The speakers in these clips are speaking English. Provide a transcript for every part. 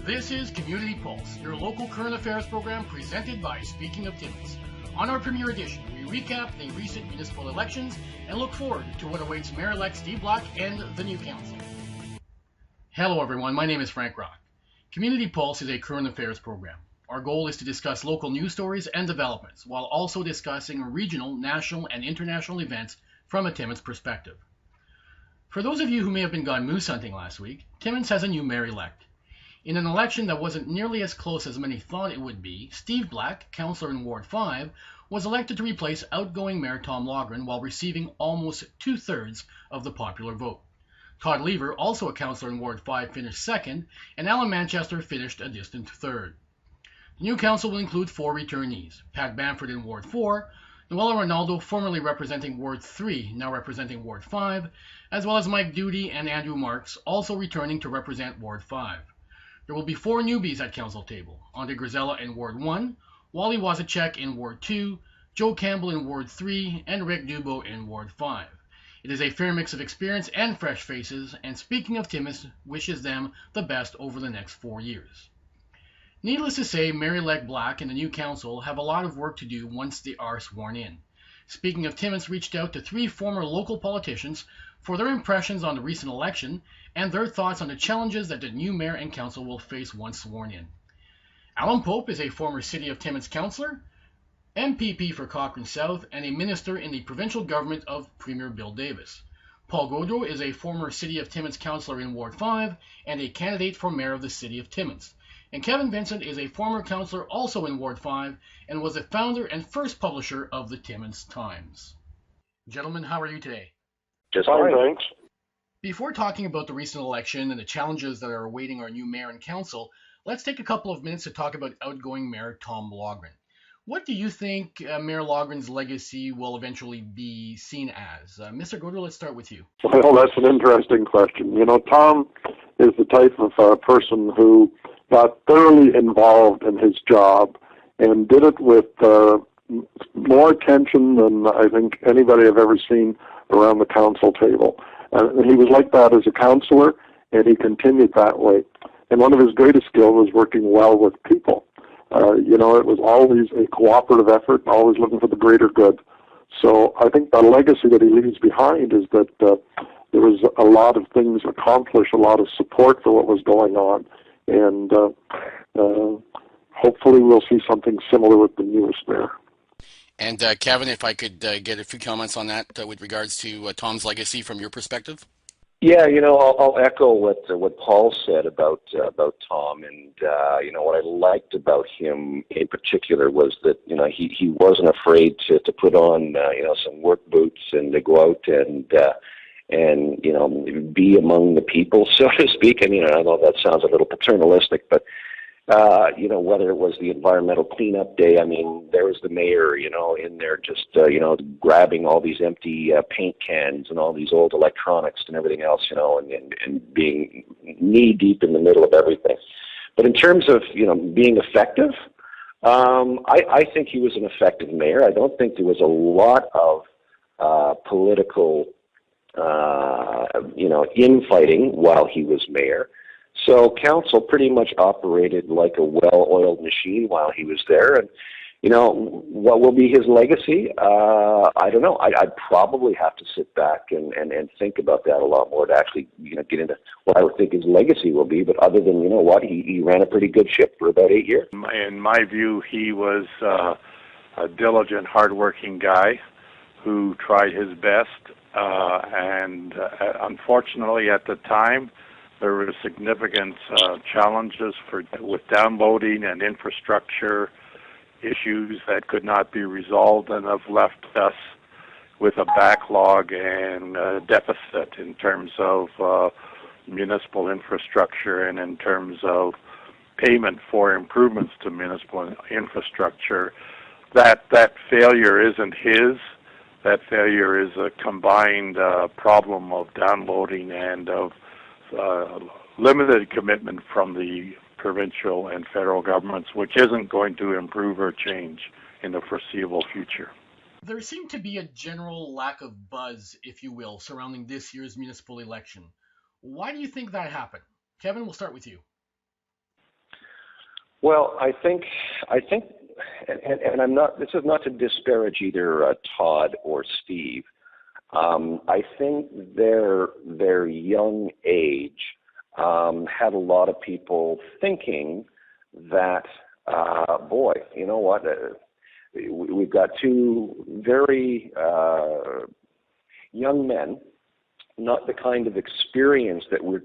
This is Community Pulse, your local current affairs program presented by Speaking of Timmins. On our premiere edition, we recap the recent municipal elections and look forward to what awaits Mayor-elect Steve Black and the new council. Hello everyone, my name is Frank Rock. Community Pulse is a current affairs program. Our goal is to discuss local news stories and developments, while also discussing regional, national, and international events from a Timmins perspective. For those of you who may have been gone moose hunting last week, Timmins has a new mayor-elect. In an election that wasn't nearly as close as many thought it would be, Steve Black, councillor in Ward 5, was elected to replace outgoing Mayor Tom Laughren while receiving almost two-thirds of the popular vote. Todd Lever, also a councillor in Ward 5, finished second, and Alan Manchester finished a distant third. The new council will include 4 returnees: Pat Bamford in Ward 4, Noella Ronaldo, formerly representing Ward 3, now representing Ward 5, as well as Mike Doody and Andrew Marks, also returning to represent Ward 5. There will be 4 newbies at council table: Andre Grisella in Ward 1, Wally Wazachek in Ward 2, Joe Campbell in Ward 3, and Rick Dubo in Ward 5. It is a fair mix of experience and fresh faces, and Speaking of Timmins wishes them the best over the next 4 years. Needless to say, Mayor-elect Black and the new council have a lot of work to do once they are sworn in. Speaking of Timmins reached out to 3 former local politicians for their impressions on the recent election and their thoughts on the challenges that the new mayor and council will face once sworn in. Alan Pope is a former City of Timmins councillor, MPP for Cochrane South, and a minister in the provincial government of Premier Bill Davis. Paul Gaudreau is a former City of Timmins councillor in Ward 5 and a candidate for mayor of the City of Timmins. And Kevin Vincent is a former councillor also in Ward 5 and was the founder and first publisher of the Timmins Times. Gentlemen, how are you today? Just fine, thanks. Before talking about the recent election and the challenges that are awaiting our new mayor and council, let's take a couple of minutes to talk about outgoing Mayor Tom Laughren. What do you think Mayor Laughren's legacy will eventually be seen as? Mr. Gaudreau, let's start with you. Well, that's an interesting question. You know, Tom is the type of person who got thoroughly involved in his job and did it with more attention than I think anybody I've ever seen around the council table. And he was like that as a councillor, and he continued that way. And one of his greatest skills was working well with people. It was always a cooperative effort, always looking for the greater good. So I think the legacy that he leaves behind is that there was a lot of things accomplished, a lot of support for what was going on, and hopefully we'll see something similar with the newest mayor. And Kevin, if I could get a few comments on that with regards to Tom's legacy from your perspective. Yeah, I'll echo what Paul said about Tom, and what I liked about him in particular was that he wasn't afraid to put on some work boots and to go out and be among the people, so to speak. I mean, I know that sounds a little paternalistic, but whether it was the environmental cleanup day, I mean, there was the mayor, in there just, grabbing all these empty paint cans and all these old electronics and everything else, and being knee-deep in the middle of everything. But in terms of, being effective, I think he was an effective mayor. I don't think there was a lot of political, infighting while he was mayor. So council pretty much operated like a well-oiled machine while he was there. And, what will be his legacy? I don't know. I'd probably have to sit back and think about that a lot more to actually, get into what I would think his legacy will be. But other than, he ran a pretty good ship for about 8 years. In my view, he was a diligent, hardworking guy who tried his best. And unfortunately, at the time, there were significant challenges with downloading and infrastructure issues that could not be resolved and have left us with a backlog and deficit in terms of municipal infrastructure and in terms of payment for improvements to municipal infrastructure. That failure isn't his. That failure is a combined problem of downloading and of limited commitment from the provincial and federal governments, which isn't going to improve or change in the foreseeable future. There seemed to be a general lack of buzz, if you will, surrounding this year's municipal election. Why do you think that happened? Kevin, we'll start with you. Well, I think, and I'm not. This is not to disparage either Todd or Steve. I think their young age had a lot of people thinking that, boy, you know what? We've got two very young men, not the kind of experience that we're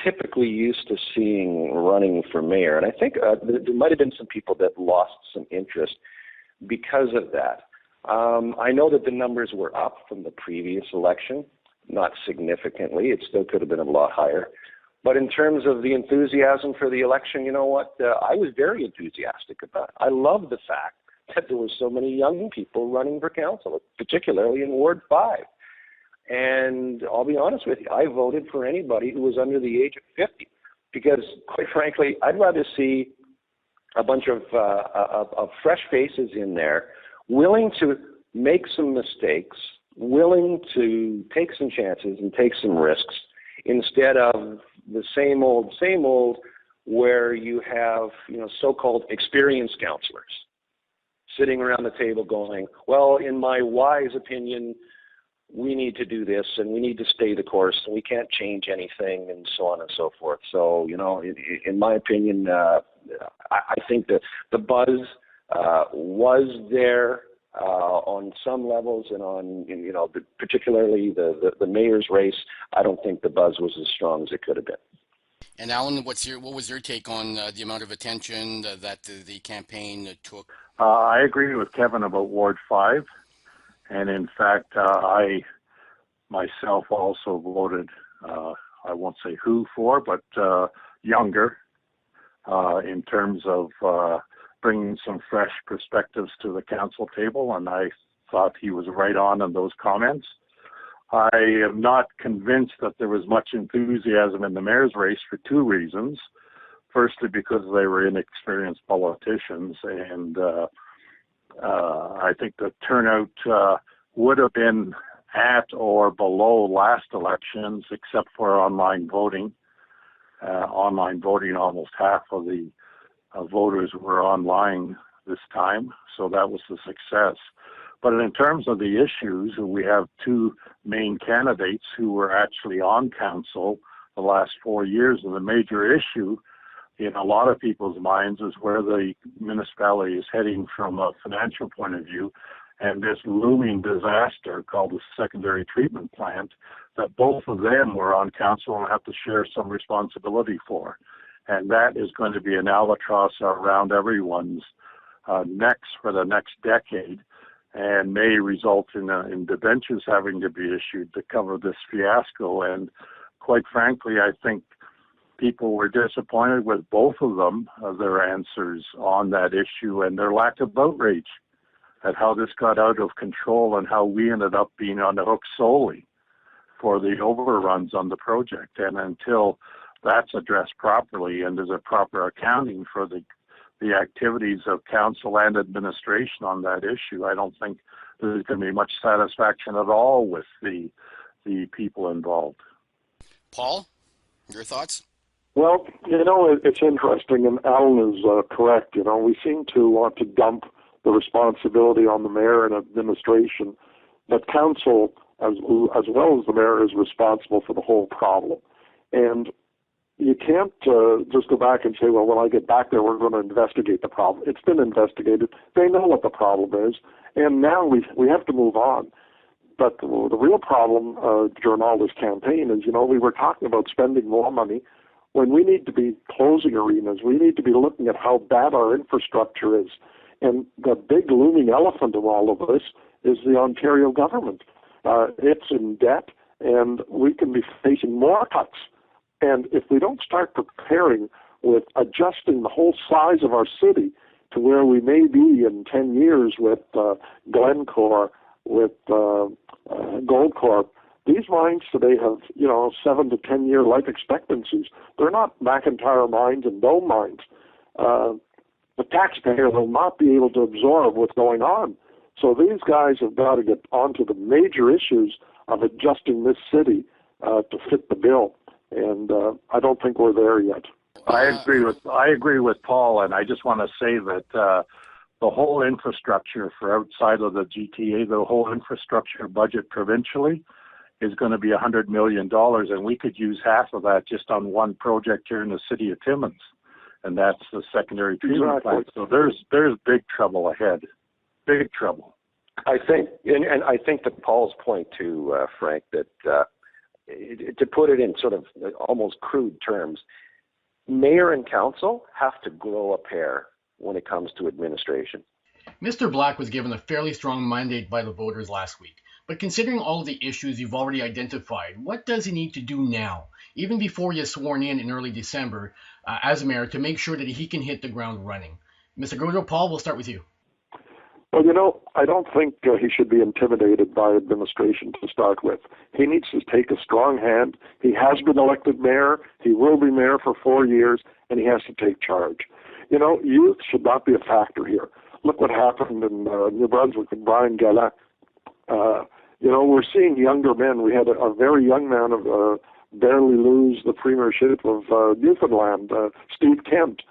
typically used to seeing running for mayor. And I think there might have been some people that lost some interest because of that. I know that the numbers were up from the previous election, not significantly. It still could have been a lot higher. But in terms of the enthusiasm for the election, you know what? I was very enthusiastic about it. I love the fact that there were so many young people running for council, particularly in Ward 5. And I'll be honest with you, I voted for anybody who was under the age of 50 because, quite frankly, I'd rather see a bunch of fresh faces in there willing to make some mistakes, willing to take some chances and take some risks instead of the same old, where you have, so-called experienced councillors sitting around the table going, well, in my wise opinion, we need to do this and we need to stay the course and we can't change anything and so on and so forth. So, in my opinion, I think that the buzz was there on some levels and on, particularly the mayor's race. I don't think the buzz was as strong as it could have been. And Alan, what was your take on the amount of attention that the campaign took? I agree with Kevin about Ward 5. And in fact, I myself also voted, I won't say who for, but younger, in terms of bringing some fresh perspectives to the council table. And I thought he was right on in those comments. I am not convinced that there was much enthusiasm in the mayor's race for two reasons. Firstly, because they were inexperienced politicians, and I think the turnout would have been at or below last elections, except for online voting. Online voting, almost half of the voters were online this time, so that was a success. But in terms of the issues, we have two main candidates who were actually on council the last 4 years, and the major issue in a lot of people's minds is where the municipality is heading from a financial point of view, and this looming disaster called the secondary treatment plant that both of them were on council and have to share some responsibility for. And that is going to be an albatross around everyone's necks for the next decade, and may result in debentures having to be issued to cover this fiasco. And quite frankly, I think people were disappointed with both of them, their answers on that issue, and their lack of outrage at how this got out of control and how we ended up being on the hook solely for the overruns on the project. And until that's addressed properly and there's a proper accounting for the activities of council and administration on that issue, I don't think there's going to be much satisfaction at all with the people involved. Paul, your thoughts? Well, it's interesting, and Alan is correct. We seem to want to dump the responsibility on the mayor and administration, but council, as well as the mayor, is responsible for the whole problem. And you can't just go back and say, well, when I get back there, we're going to investigate the problem. It's been investigated. They know what the problem is, and now we have to move on. But the real problem during all this campaign is, we were talking about spending more money when we need to be closing arenas. We need to be looking at how bad our infrastructure is. And the big looming elephant of all of this is the Ontario government. It's in debt, and we can be facing more cuts. And if we don't start preparing with adjusting the whole size of our city to where we may be in 10 years with Glencore, with Goldcorp, these mines today have, 7 to 10 year life expectancies. They're not McIntyre mines and Dome mines. The taxpayer will not be able to absorb what's going on. So these guys have got to get onto the major issues of adjusting this city to fit the bill. And I don't think we're there yet. I agree with Paul, and I just want to say that the whole infrastructure for outside of the GTA, the whole infrastructure budget provincially is going to be $100 million, and we could use half of that just on one project here in the city of Timmins, and that's the secondary treatment plant. So there's big trouble ahead, big trouble. I think, and I think to Paul's point too, Frank, that to put it in sort of almost crude terms, mayor and council have to grow a pair when it comes to administration. Mr. Black was given a fairly strong mandate by the voters last week, but considering all of the issues you've already identified, what does he need to do now, even before he is sworn in early December as mayor, to make sure that he can hit the ground running? Mr. Gaudreau, Paul, we'll start with you. Well, I don't think he should be intimidated by administration to start with. He needs to take a strong hand. He has been elected mayor. He will be mayor for 4 years, and he has to take charge. Youth should not be a factor here. Look what happened in New Brunswick with Brian Gallant. We're seeing younger men. We had a very young man of barely lose the premiership of Newfoundland, Steve Kent.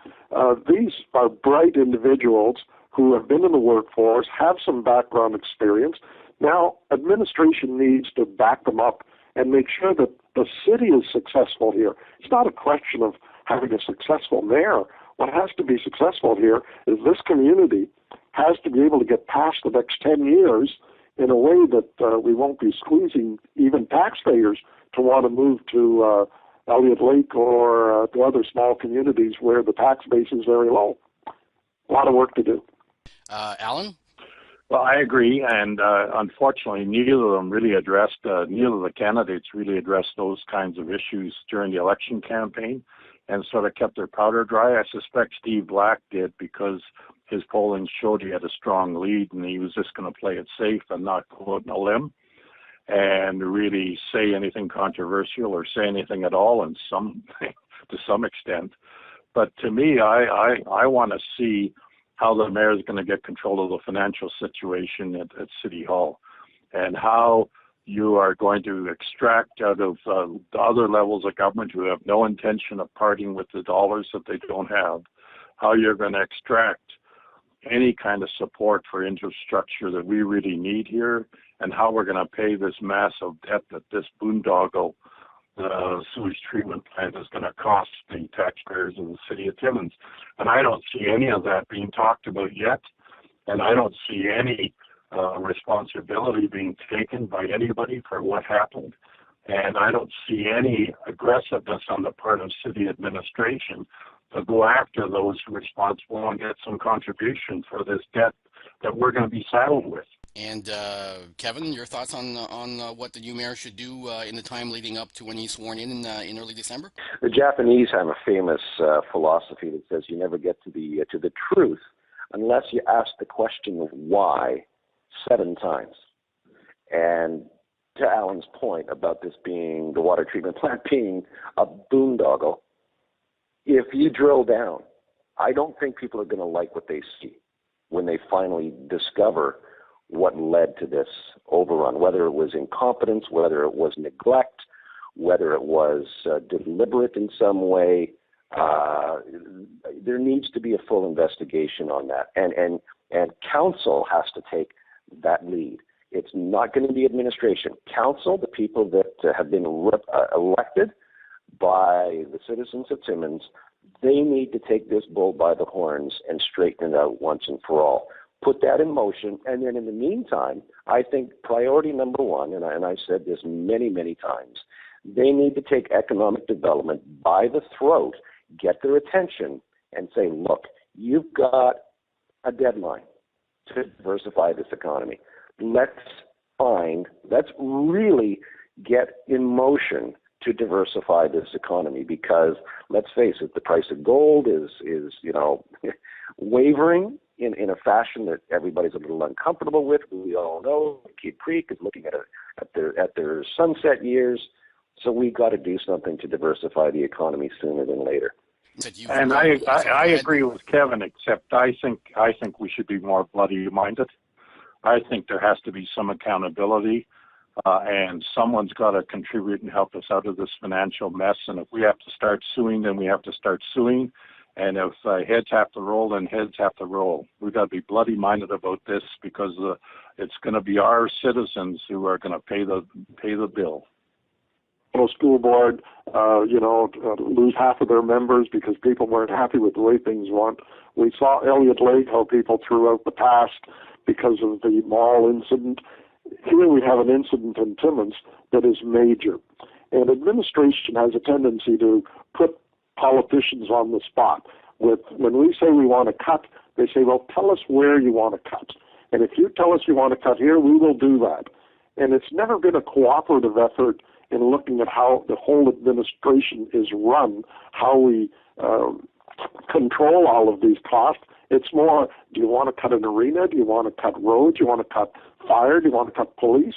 These are bright individuals who have been in the workforce, have some background experience. Now, administration needs to back them up and make sure that the city is successful here. It's not a question of having a successful mayor. What has to be successful here is this community has to be able to get past the next 10 years in a way that we won't be squeezing even taxpayers to want to move to Elliott Lake or to other small communities where the tax base is very low. A lot of work to do. Alan? Well, I agree, and unfortunately, neither of the candidates really addressed those kinds of issues during the election campaign and sort of kept their powder dry. I suspect Steve Black did because his polling showed he had a strong lead and he was just going to play it safe and not go out on a limb and really say anything controversial or say anything at all to some extent. But to me, I want to see how the mayor is going to get control of the financial situation at City Hall and how you are going to extract out of the other levels of government who have no intention of parting with the dollars that they don't have, how you're going to extract any kind of support for infrastructure that we really need here, and how we're going to pay this massive debt that this boondoggle sewage treatment plant is going to cost the taxpayers in the city of Timmins. And I don't see any of that being talked about yet, and I don't see any responsibility being taken by anybody for what happened. And I don't see any aggressiveness on the part of city administration to go after those responsible and get some contribution for this debt that we're going to be saddled with. And Kevin, your thoughts on what the new mayor should do in the time leading up to when he's sworn in early December? The Japanese have a famous philosophy that says you never get to the truth unless you ask the question of why 7 times. And to Alan's point about this being the water treatment plant being a boondoggle, if you drill down, I don't think people are going to like what they see when they finally discover what led to this overrun, whether it was incompetence, whether it was neglect, whether it was deliberate in some way. There needs to be a full investigation on that. And council has to take that lead. It's not going to be administration. Council, the people that have been elected by the citizens of Timmins, they need to take this bull by the horns and straighten it out once and for all. Put that in motion, and then in the meantime, I think priority number one, and I've said this many, many times, they need to take economic development by the throat, get their attention, and say, look, you've got a deadline to diversify this economy. Let's really get in motion to diversify this economy, because let's face it, the price of gold is wavering in a fashion that everybody's a little uncomfortable with. We all know Keep Creek is looking at their sunset years, so we've got to do something to diversify the economy sooner than later. And I agree with Kevin, except I think we should be more bloody-minded. I think there has to be some accountability and someone's got to contribute and help us out of this financial mess. And if we have to start suing, then we have to start suing. And if heads have to roll, then heads have to roll. We've got to be bloody minded about this, because it's going to be our citizens who are going to pay the bill. School board, lose half of their members because people weren't happy with the way things went. We saw Elliott Lake, how people threw out the past because of the mall incident. Here we have an incident in Timmins that is major. And administration has a tendency to put politicians on the spot. When we say we want to cut, they say, well, tell us where you want to cut. And if you tell us you want to cut here, we will do that. And it's never been a cooperative effort in looking at how the whole administration is run, how we control all of these costs. It's more, do you want to cut an arena? Do you want to cut roads? Do you want to cut fire? Do you want to cut police?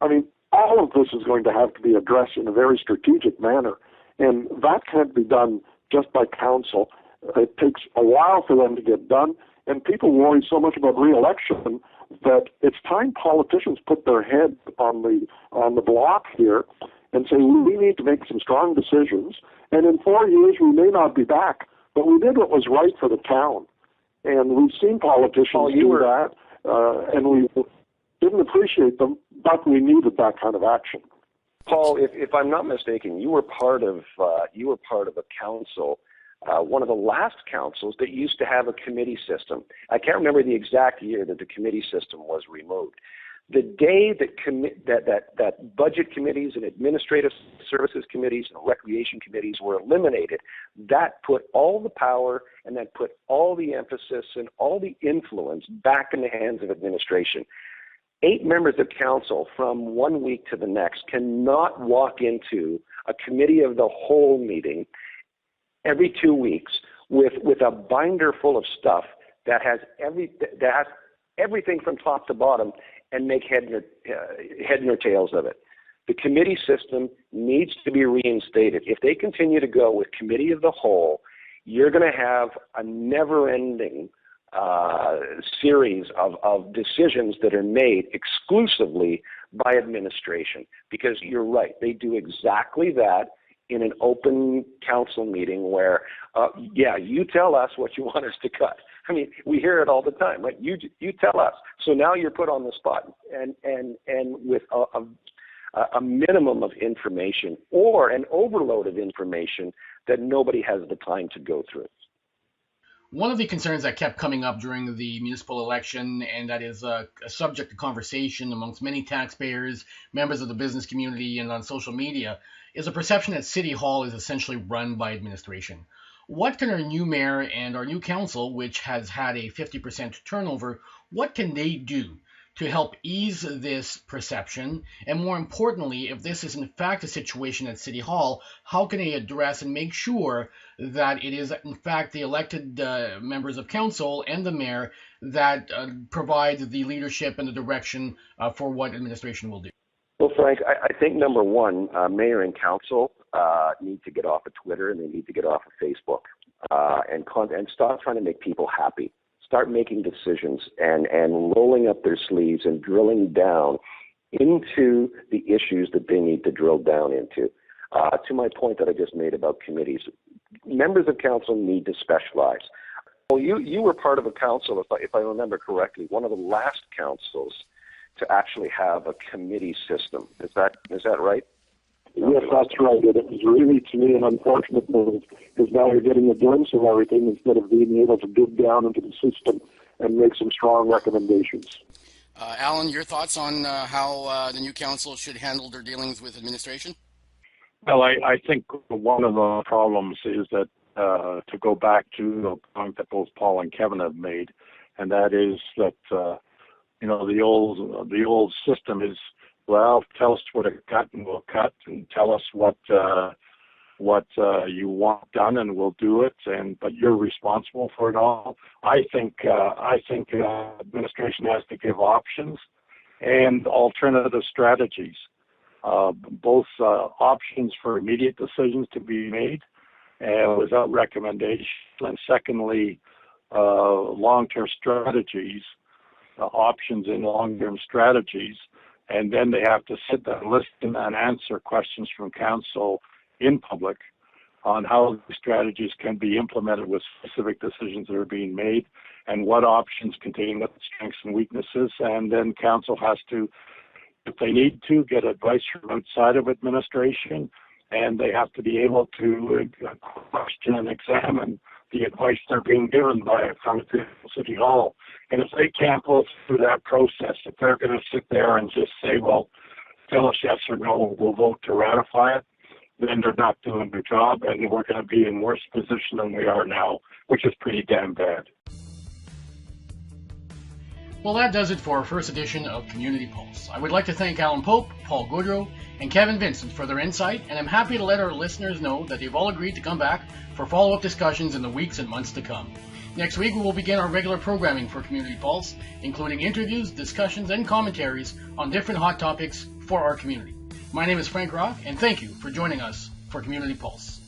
I mean, all of this is going to have to be addressed in a very strategic manner. And that can't be done just by council. It takes a while for them to get done. And people worry so much about re-election that it's time politicians put their head on the block here and say, we need to make some strong decisions. And in 4 years, we may not be back, but we did what was right for the town. And we've seen politicians do that, and we didn't appreciate them, but we needed that kind of action. Paul, if I'm not mistaken, you were part of a council, one of the last councils that used to have a committee system. I can't remember the exact year that the committee system was removed. The day that budget committees and administrative services committees and recreation committees were eliminated, that put all the power and that put all the emphasis and all the influence back in the hands of administration. 8 members of council from 1 week to the next cannot walk into a committee of the whole meeting every 2 weeks with a binder full of stuff that has everything from top to bottom and make head nor tails of it. The committee system needs to be reinstated. If they continue to go with committee of the whole, you're going to have a never-ending series of decisions that are made exclusively by administration. Because you're right, they do exactly that in an open council meeting where, you tell us what you want us to cut. I mean, we hear it all the time, right? You tell us. So now you're put on the spot, and with a minimum of information or an overload of information that nobody has the time to go through. One of the concerns that kept coming up during the municipal election, and that is a subject of conversation amongst many taxpayers, members of the business community, and on social media, is a perception that City Hall is essentially run by administration. What can our new mayor and our new council, which has had a 50% turnover, what can they do to help ease this perception? And more importantly, if this is in fact a situation at City Hall, how can they address and make sure that it is in fact the elected members of council and the mayor that provide the leadership and the direction for what administration will do? Well, Frank, I think number one, mayor and council need to get off of Twitter and they need to get off of Facebook and stop trying to make people happy. Start making decisions and rolling up their sleeves and drilling down into the issues that they need to drill down into. To my point that I just made about committees, members of council need to specialize. Well, you were part of a council, if I remember correctly, one of the last councils to actually have a committee system. Is that right? Yes, that's right. It was really, to me, an unfortunate move, because now you're getting a glimpse of everything instead of being able to dig down into the system and make some strong recommendations. Alan, your thoughts on how the new council should handle their dealings with administration? Well, I think one of the problems is that, to go back to the point that both Paul and Kevin have made, and that is that, the old system is, well, tell us what to cut and we'll cut, and tell us what you want done and we'll do it, but you're responsible for it all. I think administration has to give options and alternative strategies, both options for immediate decisions to be made without recommendation, and secondly, long-term strategies, options in long-term strategies, and then they have to sit and listen and answer questions from council in public on how the strategies can be implemented with specific decisions that are being made and what options contain what strengths and weaknesses. And then council has to, if they need to, get advice from outside of administration, and they have to be able to question and examine the advice they're being given by from City Hall. And if they can't go through that process, if they're going to sit there and just say, well, tell us yes or no, we'll vote to ratify it, then they're not doing their job, and we're going to be in worse position than we are now, which is pretty damn bad. Well, that does it for our first edition of Community Pulse. I would like to thank Alan Pope, Paul Gaudreau, and Kevin Vincent for their insight, and I'm happy to let our listeners know that they've all agreed to come back for follow-up discussions in the weeks and months to come. Next week, we will begin our regular programming for Community Pulse, including interviews, discussions, and commentaries on different hot topics for our community. My name is Frank Rock, and thank you for joining us for Community Pulse.